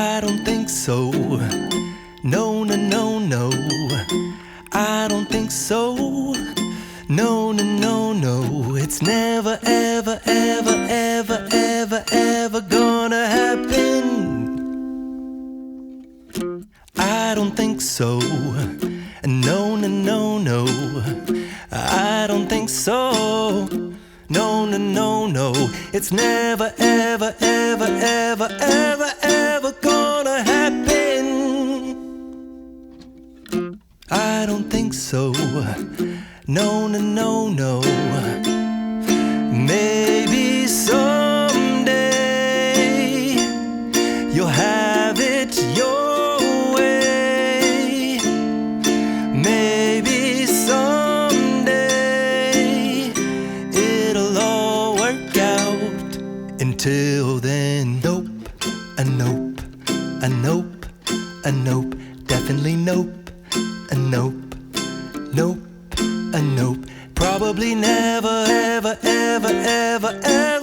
I don't think so. No, no, no, no. I don't think so. No, no, no, no. It's never, ever, ever, ever, ever, ever gonna happen. I don't think so. No, no, no, no. I don't think so. No, no, no, no. It's never, ever, ever, ever, ever, ever gonna happen. I don't think so. No, no, no, no. Maybe someday you'll have it your way. Maybe someday it'll all work out. Until then, nope, a nope, a nope, a nope, definitely nope, a nope, nope, a nope. Probably never, ever, ever, ever, ever